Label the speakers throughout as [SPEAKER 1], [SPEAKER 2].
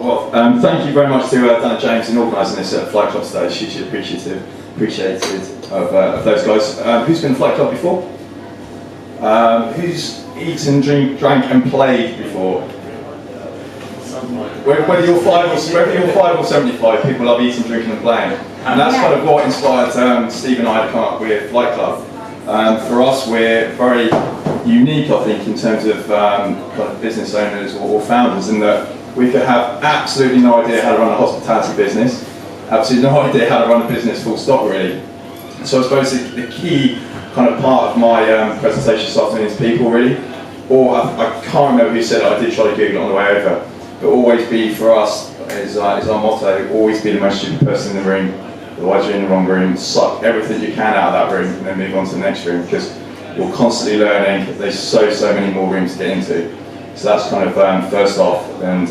[SPEAKER 1] Thank you very much to Dana James in organising this at Flight Club today. Hugely appreciated of those guys. Who's been to Flight Club before? Who's eaten, drank and played before? Whether you're 5 or 75, people love eating, drinking and playing. And that's kind of what inspired Steve and I to come up with Flight Club. For us, we're very unique, I think, in terms of kind of business owners or founders, in that we could have absolutely no idea how to run a hospitality business, absolutely no idea how to run a business full stop, really. So I suppose the key kind of part of my presentation this afternoon is people, really. Or I can't remember who said it, I did try to Google it on the way over, but always be, for us, is our motto, always be the most stupid person in the room, otherwise you're in the wrong room, suck everything you can out of that room and then move on to the next room, because you're constantly learning, there's so many more rooms to get into. So that's kind of first off, and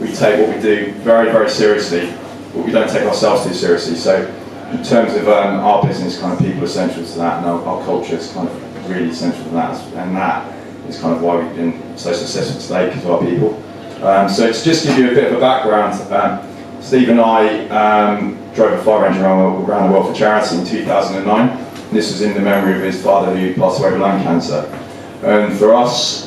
[SPEAKER 1] we take what we do very seriously, but we don't take ourselves too seriously. So in terms of our business, kind of people are central to that, and our culture is kind of really central to that, and that is kind of why we've been so successful today, because of our people. So to just give you a bit of a background, Steve and I drove a fire engine around the world for charity in 2009. This was in the memory of his father, who passed away with lung cancer. And for us,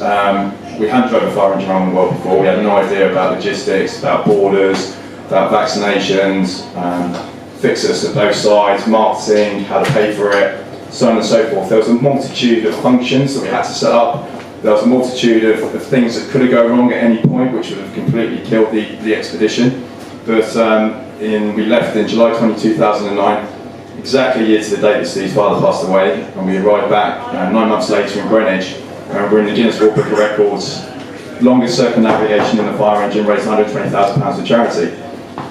[SPEAKER 1] we hadn't driven a fire engine around the world before. We had no idea about logistics, about borders, about vaccinations, fixers at both sides, marketing, how to pay for it, so on and so forth. There was a multitude of functions that we had to set up. There was a multitude of things that could have gone wrong at any point, which would have completely killed the expedition. But we left in July 2009, exactly a year to the date that Steve's father passed away, and we arrived back 9 months later in Greenwich. We're in the Guinness World Book of Records, longest circumnavigation in a fire engine, raised £120,000 for charity.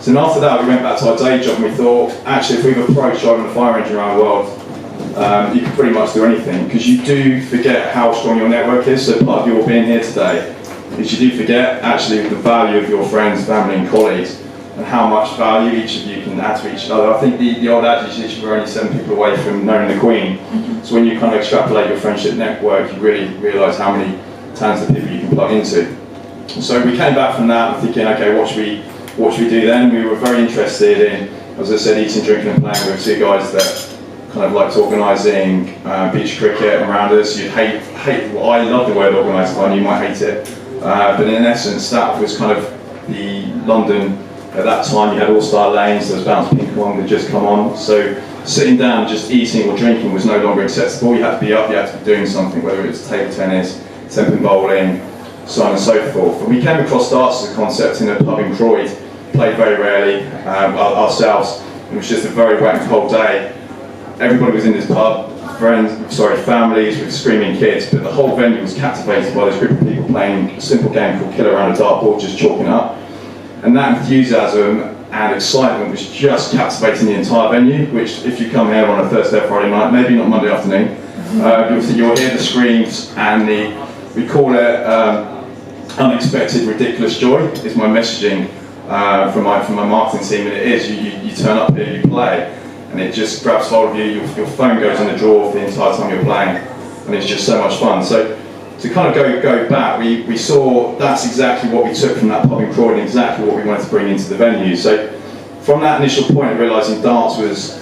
[SPEAKER 1] So then after that, we went back to our day job, and we thought, actually, if we've approached driving a fire engine around the world, you can pretty much do anything, because you do forget how strong your network is. So part of your being here today is you do forget actually the value of your friends, family and colleagues, and how much value each of you can add to each other. I think the old adage is we're only 7 people away from knowing the Queen. So when you kind of extrapolate your friendship network, you really realise how many talented people you can plug into. So we came back from that and thinking, okay, what should we do then? We were very interested in, as I said, eating, drinking and playing. We were two guys that kind of liked organising beach cricket around us. You'd hate, well, I love the word organised one, you might hate it. But in essence, that was kind of the London. At that time, you had all-star lanes, there was bounce ping pong that had just come on. So sitting down, just eating or drinking was no longer acceptable. You had to be up, you had to be doing something, whether it was table tennis, tenpin bowling, so on and so forth. And we came across darts as a concept in a pub in Croyd, played very rarely ourselves. It was just a very wet and cold day. Everybody was in this pub, families with screaming kids, but the whole venue was captivated by this group of people playing a simple game called Killer Around a Dartboard, just chalking up. And that enthusiasm and excitement was just captivating the entire venue, which if you come here on a Thursday or Friday night, maybe not Monday afternoon, you'll hear the screams and we call it unexpected, ridiculous joy, is my messaging from my marketing team, and it is, you turn up here, you play, and it just grabs hold of you, your phone goes in the drawer the entire time you're playing, and it's just so much fun. So to kind of go back, we saw that's exactly what we took from that pub in Croydon, exactly what we wanted to bring into the venue. So from that initial point of realising darts was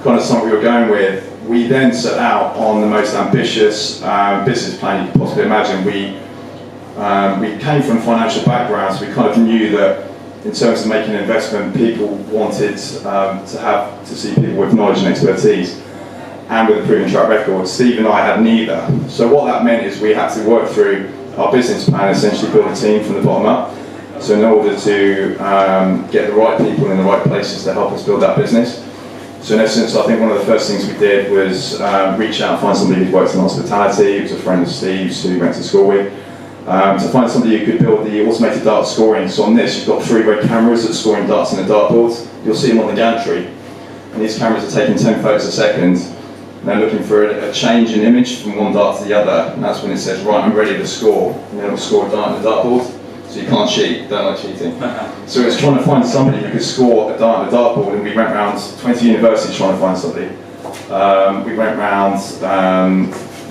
[SPEAKER 1] kind of something we were going with, we then set out on the most ambitious business plan you could possibly imagine. We came from financial backgrounds, so we kind of knew that in terms of making an investment, people wanted to see people with knowledge and expertise, and with a proven track record. Steve and I had neither. So what that meant is we had to work through our business plan, essentially build a team from the bottom up. So in order to get the right people in the right places to help us build that business. So in essence, I think one of the first things we did was reach out and find somebody who'd worked in hospitality. He was a friend of Steve's who we went to school with. To find somebody who could build the automated dart scoring. So on this, you've got 3 red cameras that's scoring darts in a dartboard. You'll see them on the gantry. And these cameras are taking 10 photos a second. And they're looking for a change in image from one dart to the other. And that's when it says, right, I'm ready to score. And then it'll score a dart in the dartboard. So you can't cheat, don't like cheating. So it's trying to find somebody who could score a dart in the dartboard, and we went around 20 universities trying to find somebody. We went around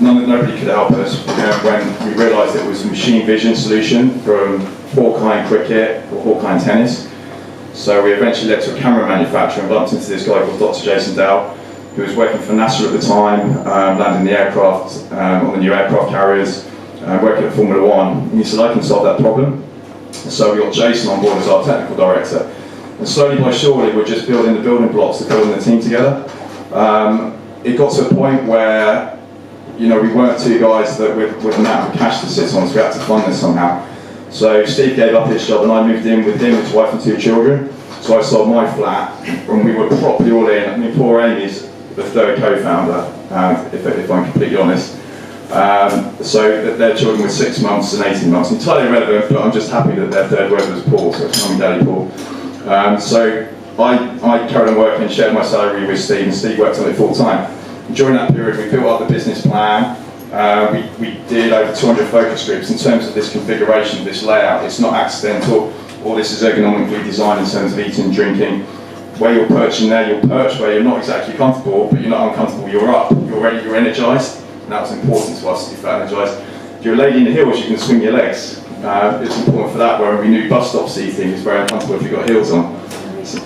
[SPEAKER 1] nobody could help us when we realised it was a machine vision solution from Hawkeye cricket or Hawkeye tennis. So we eventually led to a camera manufacturer and bumped into this guy called Dr. Jason Dow, who was working for NASA at the time, landing the aircraft on the new aircraft carriers, working at Formula One. And he said, I can solve that problem. So we got Jason on board as our technical director. And slowly by surely, we're just building the building blocks to building the team together. It got to a point where, we weren't two guys that with the amount of cash to sit on, so we had to fund this somehow. So Steve gave up his job and I moved in with him, his wife and 2 children. So I sold my flat and we were properly all in. I mean, poor Amy's the 3rd co-founder, if I'm completely honest. So their children were 6 months and 18 months. Entirely irrelevant, but I'm just happy that their 3rd word was Paul, so it's Mummy Daddy Paul. So I carried on working and shared my salary with Steve, and Steve worked on it full time. During that period, we built up the business plan. We did over 200 focus groups. In terms of this configuration, this layout, it's not accidental. All this is ergonomically designed in terms of eating and drinking. Where you're perching there, you'll perch where you're not exactly comfortable, but you're not uncomfortable, you're up, you're ready, you're energized. And that was important to us, if you're energized. If you're a lady in the hills, you can swing your legs. It's important for that, where we knew bus stop seating is very uncomfortable if you've got heels on. So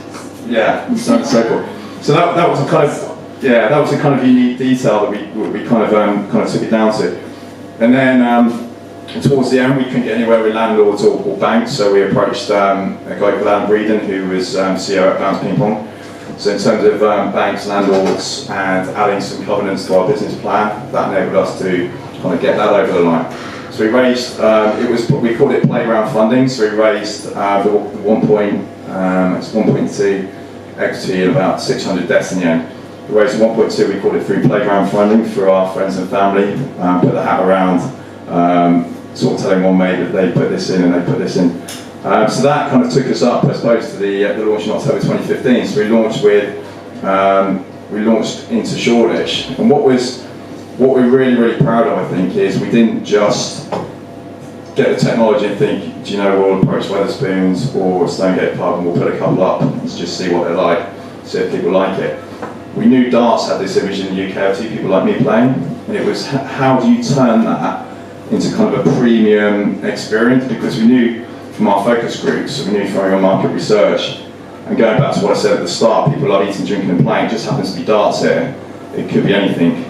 [SPEAKER 1] on and so forth. So that was a kind of unique detail that we kind of took it down to. And then towards the end, we couldn't get anywhere with landlords or banks, so we approached a guy called Alan Breeden, who was CEO at Bounce Ping Pong. So in terms of banks, landlords, and adding some covenants to our business plan, that enabled us to kind of get that over the line. So we raised, we called it playground funding, so we raised the 1.2 equity and about 600 debts in the end. We raised 1.2, we called it through playground funding for our friends and family, put the hat around, sort of telling one mate that they put this in and they put this in. So that kind of took us up, I suppose, to the launch in October 2015. So we launched into Shoreditch, and what we're really proud of, I think, is we didn't just get the technology and think, do you know, we'll approach Wetherspoons or Stonegate Pub and we'll put a couple up and just see what they're like, see if people like it. We knew darts had this image in the UK of 2 people like me playing, and it was how do you turn that into kind of a premium experience, because we knew from our focus groups, we knew from our market research, and going back to what I said at the start, people love eating, drinking and playing. It just happens to be darts here. It could be anything.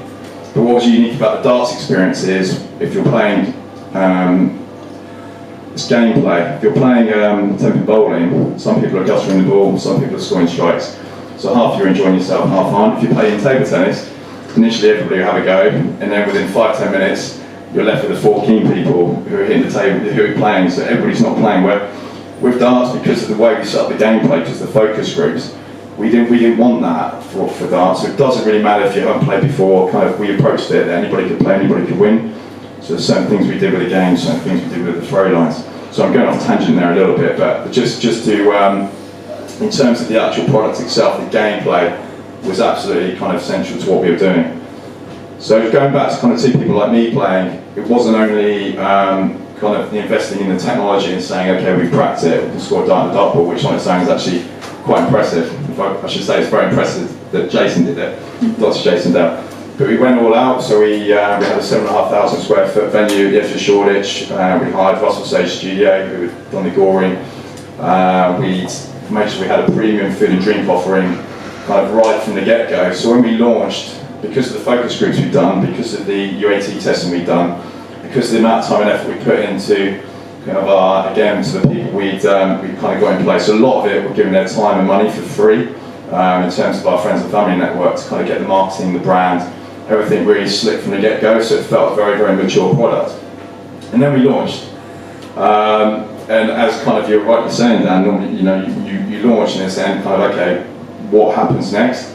[SPEAKER 1] But what was unique about the darts experience is if you're playing, it's gameplay. If you're playing tempo bowling, some people are guttering the ball, some people are scoring strikes. So half you're enjoying yourself, half aren't. If you're playing table tennis, initially everybody will have a go, and then within 5-10 minutes, you're left with the 4 keen people who are hitting the table, who are playing, so everybody's not playing. Where with darts, because of the way we set up the gameplay, because the focus groups, we didn't want that for darts. So it doesn't really matter if you haven't played before. Kind of, we approached it that anybody could play, anybody could win. So there's certain things we did with the game, certain things we did with the throw lines. So I'm going off tangent there a little bit, but just to, in terms of the actual product itself, the gameplay was absolutely kind of central to what we were doing. So going back to kind of 2 people like me playing, it wasn't only kind of investing in the technology and saying, okay, we've cracked it, we can score a dart in the dartboard, which on its own is actually quite impressive. I should say it's very impressive that Jason did it, Dr. Jason Dow. But we went all out, so we had a 7,500 square foot venue at the edge of Shoreditch. We hired Russell Sage Studio, who had done the goring. We made sure we had a premium food and drink offering kind of right from the get-go. So when we launched, because of the focus groups we've done, because of the UAT testing we've done, because of the amount of time and effort we put into kind of our, again, to the people we kind of got in place, a lot of it we're giving their time and money for free in terms of our friends and family network to kind of get the marketing, the brand, everything really slick from the get-go, so it felt a very mature product. And then we launched. And as kind of you're rightly saying, Dan, normally, you launch and it's then kind of, okay, what happens next?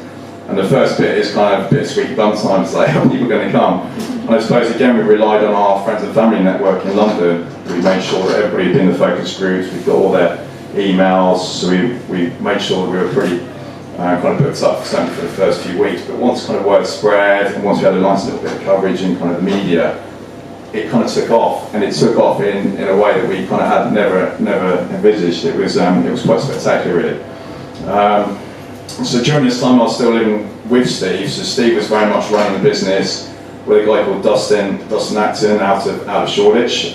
[SPEAKER 1] And the first bit is kind of a bit of squeaky bum time. It's like, how are people going to come? And I suppose, again, we relied on our friends and family network in London. We made sure that everybody had been in the focus groups. We've got all their emails. So we made sure that we were pretty kind of booked up certainly for the first few weeks. But once kind of word spread, and once we had a nice little bit of coverage in kind of the media, it kind of took off. And it took off in a way that we kind of had never envisaged. It was quite spectacular, really. So during this time I was still living with Steve, so Steve was very much running the business, with a guy called Dustin Acton out of Shoreditch.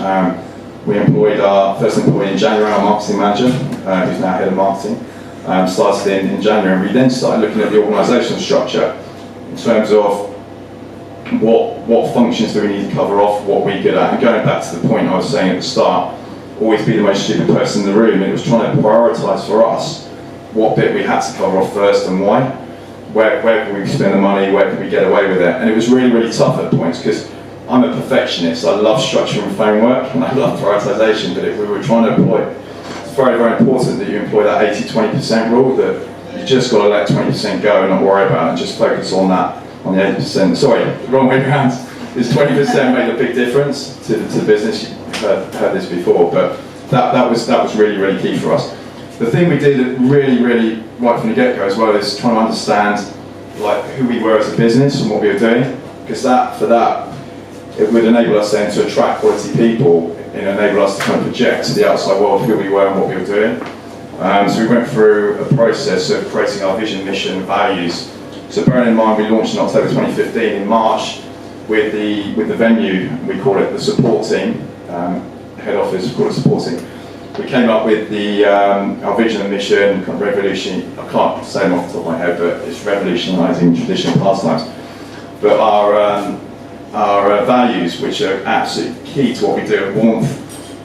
[SPEAKER 1] We employed our first employee in January, our marketing manager, who's now head of marketing. Started in January, and we then started looking at the organisational structure in terms of what functions do we need to cover off, what we're good at. And going back to the point I was saying at the start, always be the most stupid person in the room. It was trying to prioritise for us what bit we had to cover off first and why. Where could we spend the money, where could we get away with it? And it was really, really tough at points, because I'm a perfectionist. I love structure and framework, and I love prioritisation, but if we were trying to employ, it's very, very important that you employ that 80-20% rule, that you just got to let 20% go and not worry about it, and just focus on that, on the 80%. Sorry, the wrong way around. Is 20% made a big difference to the business? You've heard this before, but that was really, really key for us. The thing we did really, really right from the get-go as well is trying to understand like who we were as a business and what we were doing, because it would enable us then to attract quality people and enable us to kind of project to the outside world who we were and what we were doing. So we went through a process of creating our vision, mission, and values. So bearing in mind, we launched in October 2015. In March, with the venue, we call it the support team. Head office, we call it support team. We came up with our vision and mission, kind of revolution. I can't say them off the top of my head, but it's revolutionising traditional pastimes. But our values, which are absolutely key to what we do: warmth,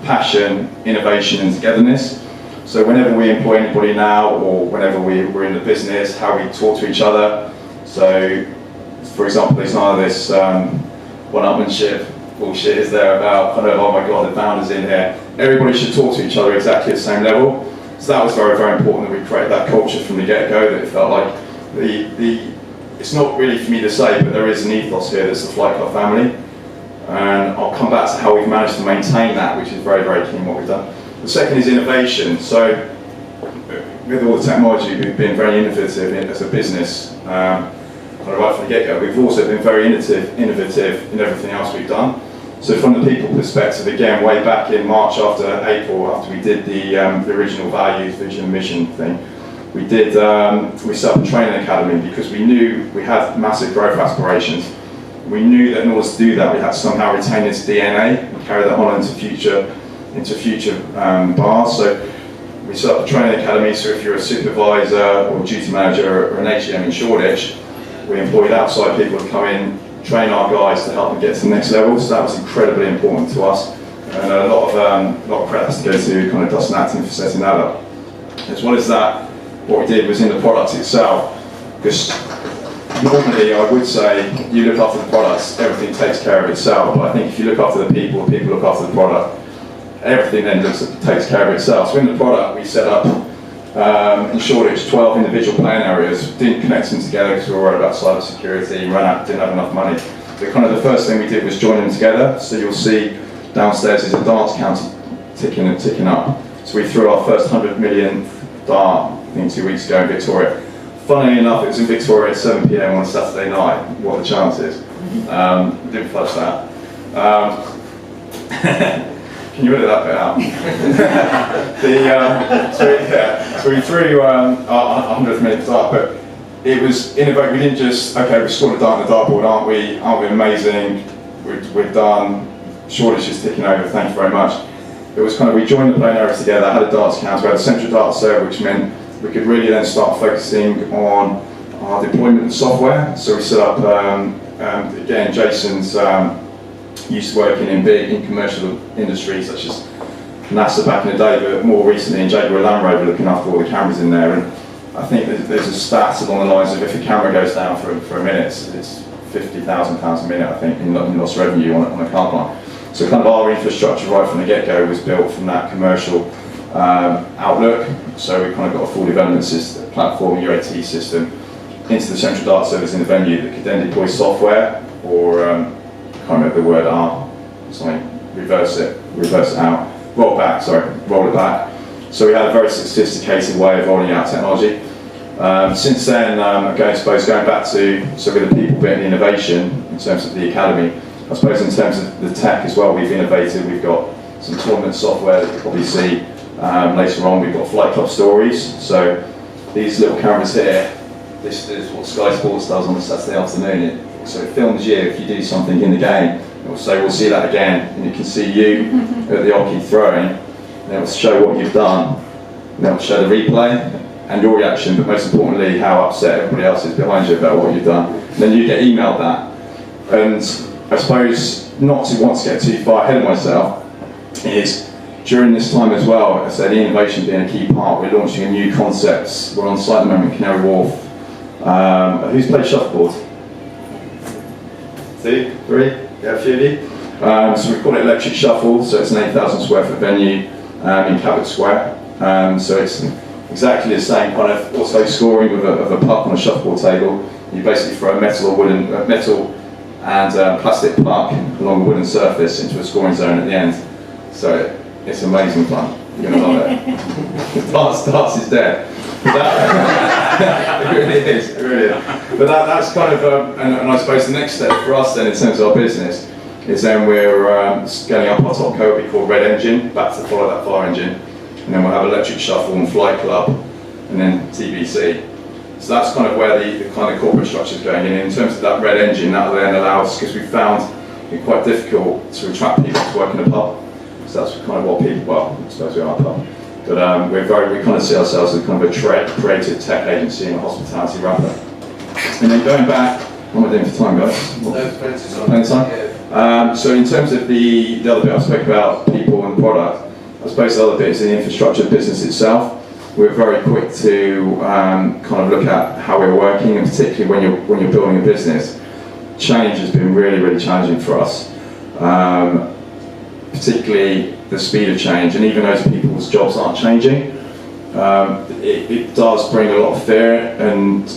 [SPEAKER 1] passion, innovation, and togetherness. So whenever we employ anybody now, or whenever we're in the business, how we talk to each other. So, for example, there's none of this one-upmanship bullshit is there about kind of, oh my god, the founder's in here. Everybody should talk to each other exactly at the same level. So that was very, very important that we create that culture from the get-go, that it felt like it's not really for me to say, but there is an ethos here that's the Flight Club family. And I'll come back to how we've managed to maintain that, which is very, very key in what we've done. The second is innovation. So with all the technology, we've been very innovative as a business. Right from the get-go, we've also been very innovative in everything else we've done. So from the people perspective, again, way back in March April, after we did the original values, vision, mission thing, we set up a training academy because we knew we had massive growth aspirations. We knew that in order to do that, we had to somehow retain its DNA and carry that on into future bars. So we set up a training academy. So if you're a supervisor or duty manager or an HM in Shoreditch, we employed outside people to come in, train our guys to help them get to the next level. So that was incredibly important to us, and a lot of credit has to go to kind of Dustin Acton for setting that up. As well as that, what we did was in the product itself, because normally I would say you look after the products, everything takes care of itself. But I think if you look after the people look after the product, everything then takes care of itself. So in the product, we set up in Shoreditch 12 individual playing areas. Didn't connect them together because we were worried about cyber security, didn't have enough money. So kind of the first thing we did was join them together. So you'll see downstairs is a darts counter ticking up. So we threw our first 100 millionth dart, I think 2 weeks ago in Victoria. Funnily enough, it was in Victoria at 7 PM on a Saturday night. What are the chances? Didn't flush that. Can you edit that bit out? So we threw our 100th minute dart, but it was innovative. We didn't just, okay, we scored a dart on the dartboard, aren't we amazing? We're done. Shoreditch is ticking over, thank you very much. It was kind of, we joined the playing areas together, had a darts counter, we had a central dart server, which meant we could really then start focusing on our deployment of software. So we set up, again, Jason's used to working in commercial industries such as NASA back in the day, but more recently in Jaguar Land Rover, looking after all the cameras in there. And I think there's a stat along the lines of if a camera goes down for a minute, it's £50,000 a minute, I think, in lost revenue on a car plant. So kind of our infrastructure right from the get-go was built from that commercial outlook. So we kind of got a full development system, platform, UAT system into the central data service in the venue that could then deploy software or I can't remember the word reverse it out, roll it back. So we had a very sophisticated way of rolling out technology. Since then, going back to so with the people bit and the innovation in terms of the academy, I suppose in terms of the tech as well, we've innovated. We've got some tournament software that you'll probably see later on. We've got Flight Club Stories. So these little cameras here, this is what Sky Sports does on a Saturday afternoon. so it films you if you do something in the game. It will say, we'll see that again, and it can see you at the hockey throwing, and it will show what you've done, and it will show the replay and your reaction, but most importantly how upset everybody else is behind you about what you've done. And then you get emailed that. And I suppose, not to want to get too far ahead of myself, is during this time as well, I said innovation being a key part, we're launching a new concept. We're on site at the moment in Canary Wharf. Who's played shuffleboard? 2, 3? Yeah, a few of you. So we call it Electric Shuffle, so it's an 8,000 square foot venue in Cabot Square. So it's exactly the same kind of auto scoring of a puck on a shuffleboard table. You basically throw a metal and plastic puck along a wooden surface into a scoring zone at the end. So it's amazing fun. You're going to love it. Darts is dead. It really is. It really is. But that's kind of, and I suppose the next step for us then in terms of our business is then we're scaling up our top code we call Red Engine, back to follow that fire engine. And then we'll have Electric Shuffle and Flight Club, and then TBC. So that's kind of where the kind of corporate structure is going. And in terms of that Red Engine, that will then allow us, because we found it quite difficult to attract people to work in a pub. So that's kind of what people, well, I suppose we are a pub. But we kind of see ourselves as kind of a creative tech agency and a hospitality wrapper. And then going back, what am I doing for time, guys? Plenty time? So in terms of the other bit I spoke about, people and product, I suppose the other bit is the infrastructure business itself. We're very quick to kind of look at how we're working, and particularly when you're building a business, change has been really, really challenging for us. Particularly the speed of change, and even though people's jobs aren't changing, it does bring a lot of fear. And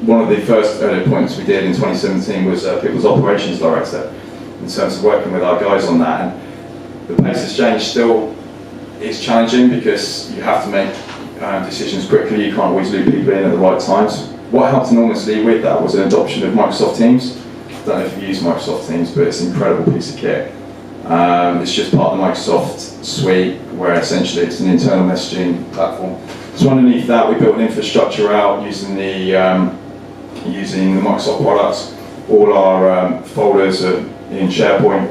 [SPEAKER 1] one of the first early appointments we did in 2017 was people's operations director, in terms of working with our guys on that. And the pace of change still is challenging because you have to make decisions quickly. You can't always loop people in at the right times. What helped enormously with that was an adoption of Microsoft Teams. I don't know if you use Microsoft Teams, but it's an incredible piece of kit. It's just part of the Microsoft suite, where essentially it's an internal messaging platform. So underneath that, we built an infrastructure out using the Microsoft products. All our folders are in SharePoint,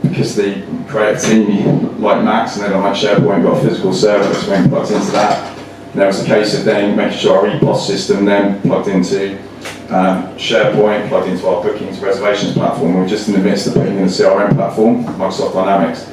[SPEAKER 1] because the creative team like Macs and they don't like SharePoint, got a physical server that's being plugged into that. And there was a case of then making sure our EPOS system then plugged into SharePoint, plugged into our bookings reservations platform. We're just in the midst of putting in a CRM platform, Microsoft Dynamics.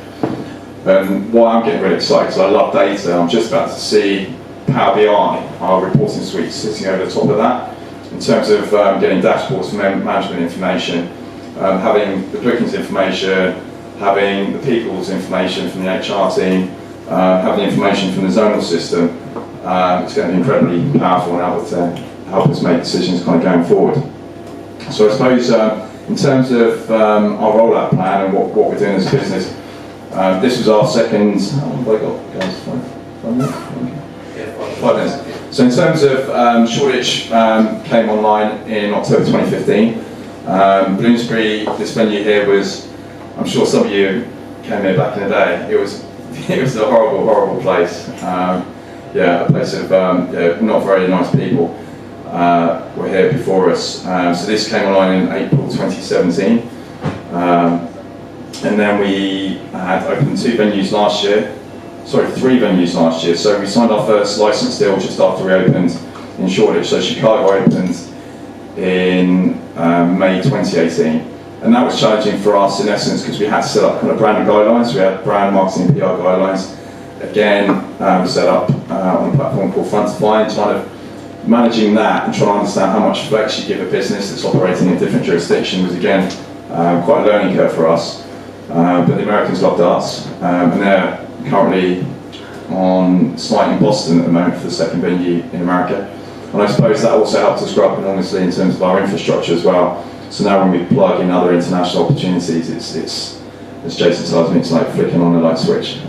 [SPEAKER 1] And why I'm getting really excited, because I love data, I'm just about to see Power BI, our reporting suite, sitting over the top of that, in terms of getting dashboards for management information, having the bookings information, having the people's information from the HR team, having the information from the zonal system. It's going to be incredibly powerful and able to help us make decisions kind of going forward. So I suppose in terms of our rollout plan and what we're doing as a business, this was our second, how long have I got, guys? 5 minutes? Yeah, 5 minutes. So in terms of Shoreditch came online in October 2015. Bloomsbury, this venue here was, I'm sure some of you came here back in the day, it was a horrible, horrible place. A place of not very nice people were here before us. So this came online in April 2017. And then we had opened 3 venues last year. So we signed our first license deal just after we opened in Shoreditch. So Chicago opened in May 2018. And that was challenging for us in essence because we had to set up kind of brand guidelines. We had brand marketing PR guidelines. Again, set up on a platform called Frontify, and kind of managing that and trying to understand how much flex you give a business that's operating in different jurisdictions was again quite a learning curve for us. But the Americans loved us, and they're currently on site in Boston at the moment for the second venue in America. And I suppose that also helped us grow up enormously in terms of our infrastructure as well. So now when we plug in other international opportunities, it's as Jason tells me, it's like flicking on a light switch.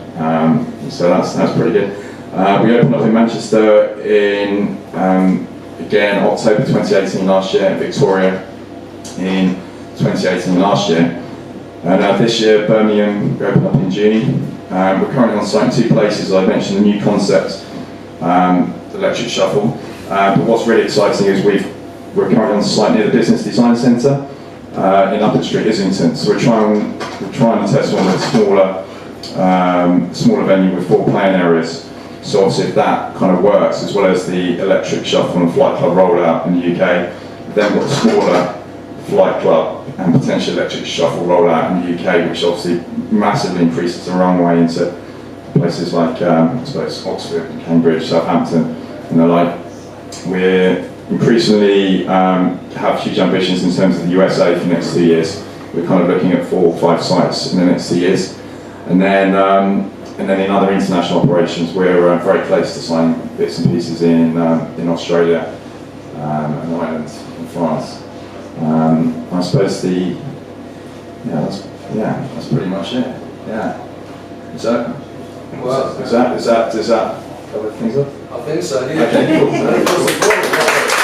[SPEAKER 1] So that's pretty good. We opened up in Manchester in, again, October 2018 last year, in Victoria in 2018 last year. And this year, Birmingham, we opened up in June. We're currently on site in 2 places. I mentioned the new concept, the Electric Shuffle. But what's really exciting is we've we're currently on site near the Business Design Centre in Upper Street, Islington. So we're trying to test one with a smaller venue with 4 playing areas. So obviously if that kind of works, as well as the electric shuffle and flight club rollout in the UK, then we've got a smaller flight club and potentially electric shuffle rollout in the UK, which obviously massively increases the runway into places like I suppose Oxford, Cambridge, Southampton, and the like. We're increasingly have huge ambitions in terms of the USA for the next 2 years. We're kind of looking at 4 or 5 sites in the next 2 years, and then in other international operations, we're very close to signing bits and pieces in Australia and Ireland and France. I suppose that's pretty much it. Yeah. Does that cover things up?
[SPEAKER 2] I think so, yeah.
[SPEAKER 1] Okay, cool.